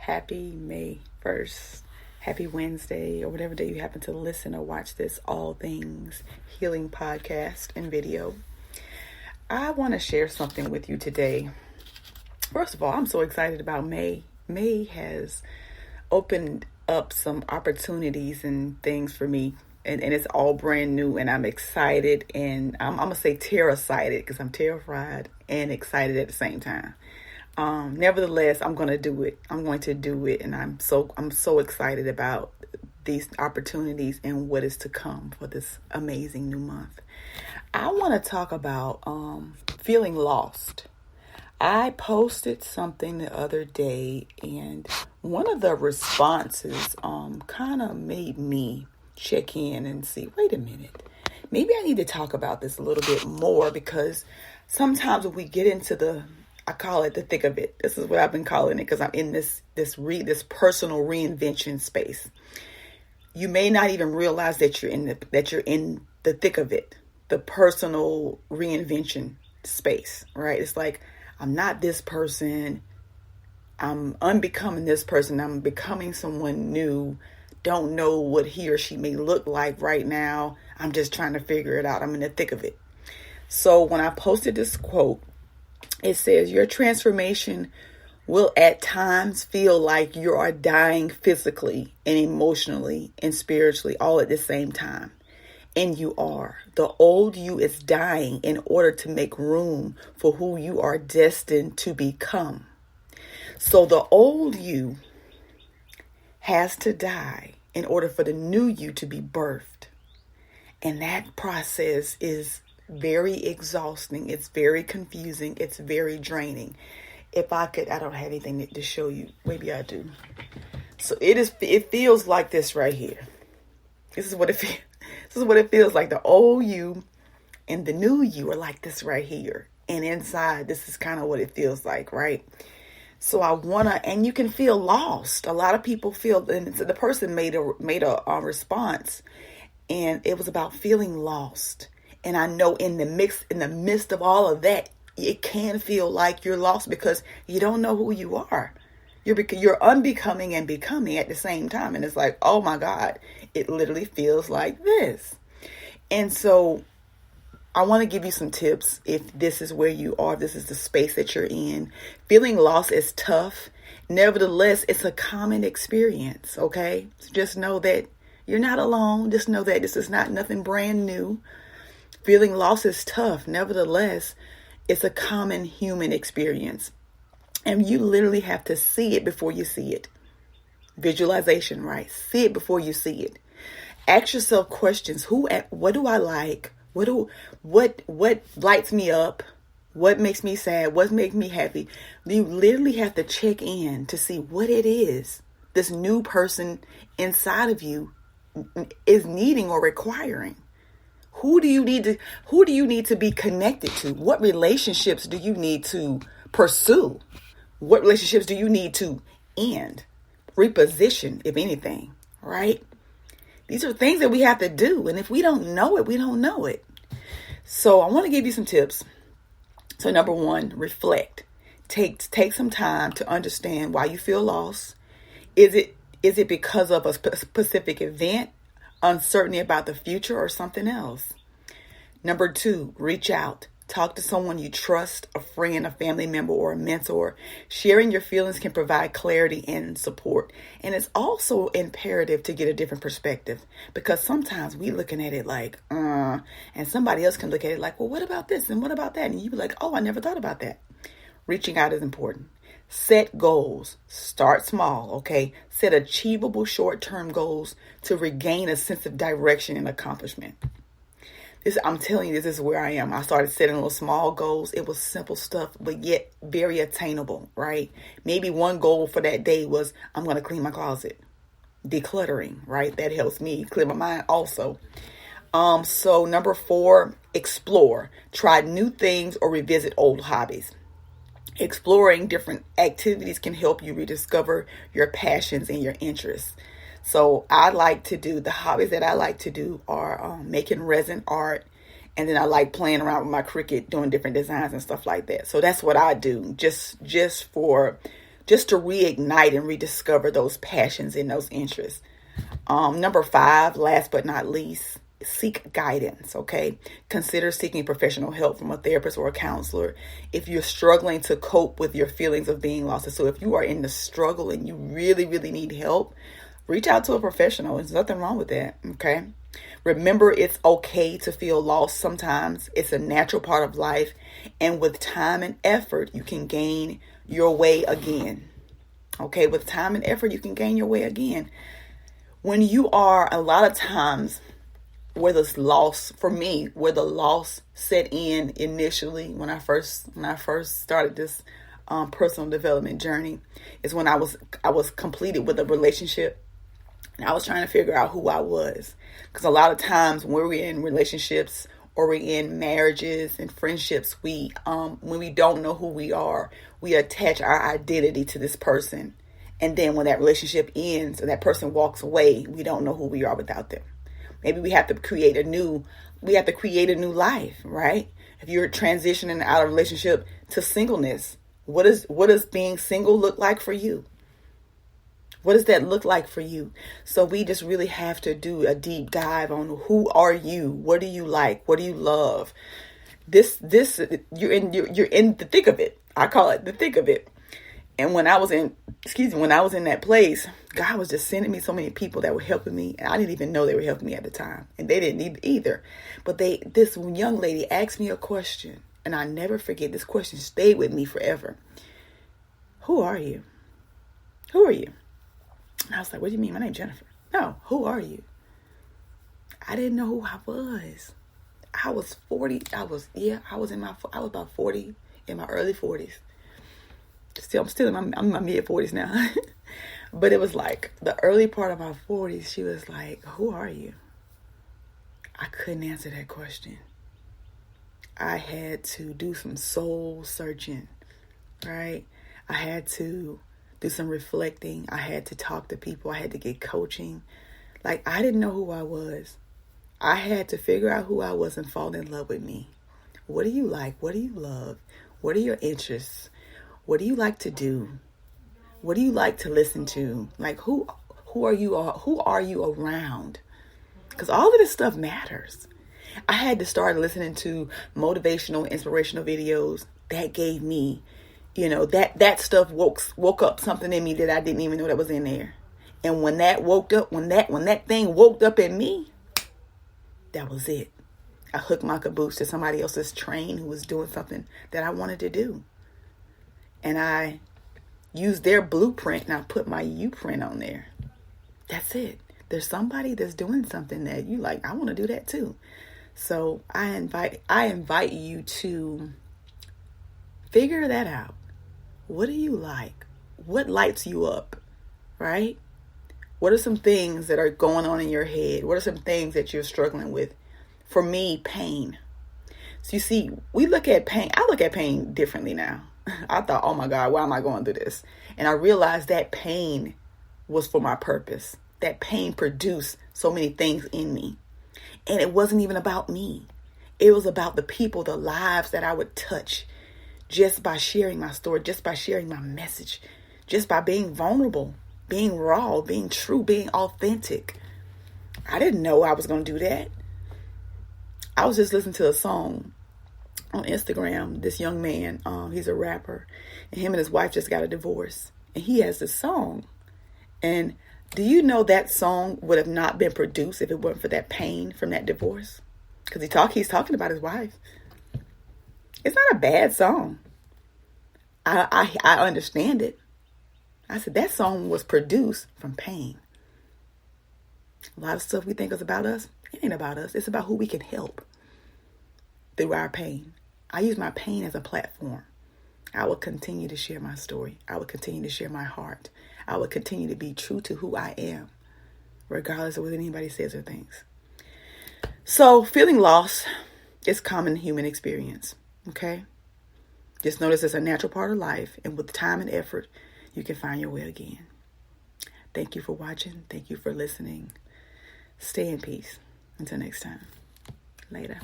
Happy May 1st. Happy Wednesday, or whatever day you happen to listen or watch this All Things Healing podcast and video. I want to share something with you today. First of all, I'm so excited about May. May has opened up some opportunities and things for me. And it's all brand new, and I'm excited, and I'm going to say terror-sighted because I'm terrified and excited at the same time. Nevertheless, I'm going to do it. I'm going to do it, and I'm so excited about these opportunities and what is to come for this amazing new month. I want to talk about feeling lost. I posted something the other day, and one of the responses kind of made me check in and see, wait a minute, maybe I need to talk about this a little bit more, because sometimes when we get into I call it the thick of it. This is what I've been calling it, because I'm in this personal reinvention space. You may not even realize that you're in the thick of it, the personal reinvention space, right? It's like, I'm not this person. I'm unbecoming this person. I'm becoming someone new. Don't know what he or she may look like right now. I'm just trying to figure it out. I'm in the thick of it. So when I posted this quote, it says, your transformation will at times feel like you are dying physically and emotionally and spiritually all at the same time. And you are. The old you is dying in order to make room for who you are destined to become. So the old you has to die in order for the new you to be birthed. And that process is very exhausting. It's very confusing. It's very draining. If I could, I don't have anything to show you. Maybe I do. So it feels like this right here. This is what it feels. This is what it feels like. The old you and the new you are like this right here. And inside, this is kind of what it feels like, right? So and you can feel lost. A lot of people feel, and the person made a response, and it was about feeling lost. And I know in the midst of all of that, it can feel like you're lost because you don't know who you are. You're unbecoming and becoming at the same time. And it's like, oh my God, it literally feels like this. And so I want to give you some tips if this is where you are, this is the space that you're in. Feeling lost is tough. Nevertheless, it's a common experience, okay? So just know that you're not alone. Just know that this is not nothing brand new. Feeling lost is tough. Nevertheless, it's a common human experience. And you literally have to see it before you see it. Visualization, right? See it before you see it. Ask yourself questions. What do I like? What lights me up? What makes me sad? What makes me happy? You literally have to check in to see what it is this new person inside of you is needing or requiring. Who do you need to be connected to? What relationships do you need to pursue? What relationships do you need to end? Reposition, if anything, right? These are things that we have to do. And if we don't know it, we don't know it. So I want to give you some tips. So number one, reflect. Take some time to understand why you feel lost. Is it because of a specific event, uncertainty about the future, or something else? Number two, reach out. Talk to someone you trust, a friend, a family member, or a mentor. Sharing your feelings can provide clarity and support. And it's also imperative to get a different perspective, because sometimes we looking at it like, and somebody else can look at it like, well, what about this? And what about that? And you be like, oh, I never thought about that. Reaching out is important. Set goals. Start small, okay? Set achievable short-term goals to regain a sense of direction and accomplishment. I'm telling you, this is where I am. I started setting little small goals. It was simple stuff, but yet very attainable, right? Maybe one goal for that day was, I'm going to clean my closet. Decluttering, right? That helps me clear my mind also. So number 4, explore. Try new things or revisit old hobbies. Exploring different activities can help you rediscover your passions and your interests. So the hobbies that I like to do are making resin art. And then I like playing around with my Cricut, doing different designs and stuff like that. So that's what I do just for just to reignite and rediscover those passions and those interests. Number 5, last but not least, seek guidance, okay? Consider seeking professional help from a therapist or a counselor if you're struggling to cope with your feelings of being lost. So if you are in the struggle and you really, really need help, reach out to a professional. There's nothing wrong with that, okay? Remember, it's okay to feel lost sometimes. It's a natural part of life. And with time and effort, you can gain your way again. Okay, with time and effort, you can gain your way again. When you are, a lot of times, where the loss, for me, where the loss set in initially when I first started this personal development journey, is when I was completed with a relationship, and I was trying to figure out who I was. Because a lot of times when we're in relationships or we're in marriages and friendships, when we don't know who we are, we attach our identity to this person. And then when that relationship ends or that person walks away, we don't know who we are without them. Maybe we have to create a new life, right? If you're transitioning out of relationship to singleness, what does being single look like for you? What does that look like for you? So we just really have to do a deep dive on who are you? What do you like? What do you love? You're in the thick of it. I call it the thick of it. And when I was in that place, God was just sending me so many people that were helping me. And I didn't even know they were helping me at the time. And they didn't either. But this young lady asked me a question. And I never forget, this question stayed with me forever. Who are you? Who are you? And I was like, what do you mean? My name's Jennifer. No, who are you? I didn't know who I was. I was 40. I was about 40, in my early 40s. I'm still in my mid 40s now. But it was like the early part of my 40s, she was like, who are you? I couldn't answer that question. I had to do some soul searching, right? I had to do some reflecting. I had to talk to people. I had to get coaching. Like, I didn't know who I was. I had to figure out who I was and fall in love with me. What do you like? What do you love? What are your interests? What do you like to do? What do you like to listen to? Like, who are you? Who are you around? Because all of this stuff matters. I had to start listening to motivational, inspirational videos. That gave me, that stuff woke up something in me that I didn't even know that was in there. And when that thing woke up in me, that was it. I hooked my caboose to somebody else's train who was doing something that I wanted to do. And I used their blueprint and I put my U-print on there. That's it. There's somebody that's doing something that you like, I want to do that too. So I invite you to figure that out. What do you like? What lights you up, right? What are some things that are going on in your head? What are some things that you're struggling with? For me, pain. So you see, we look at pain. I look at pain differently now. I thought, oh my God, why am I going through this? And I realized that pain was for my purpose. That pain produced so many things in me. And it wasn't even about me. It was about the people, the lives that I would touch just by sharing my story, just by sharing my message, just by being vulnerable, being raw, being true, being authentic. I didn't know I was going to do that. I was just listening to a song on Instagram. This young man, he's a rapper, and him and his wife just got a divorce. And he has this song. And do you know that song would have not been produced if it weren't for that pain from that divorce? Because he's talking about his wife. It's not a bad song. I understand it. I said that song was produced from pain. A lot of stuff we think is about us, it ain't about us. It's about who we can help through our pain. I use my pain as a platform. I will continue to share my story. I will continue to share my heart. I will continue to be true to who I am, regardless of what anybody says or thinks. So feeling lost is common human experience, okay? Just notice it's a natural part of life, and with time and effort, you can find your way again. Thank you for watching. Thank you for listening. Stay in peace. Until next time. Later.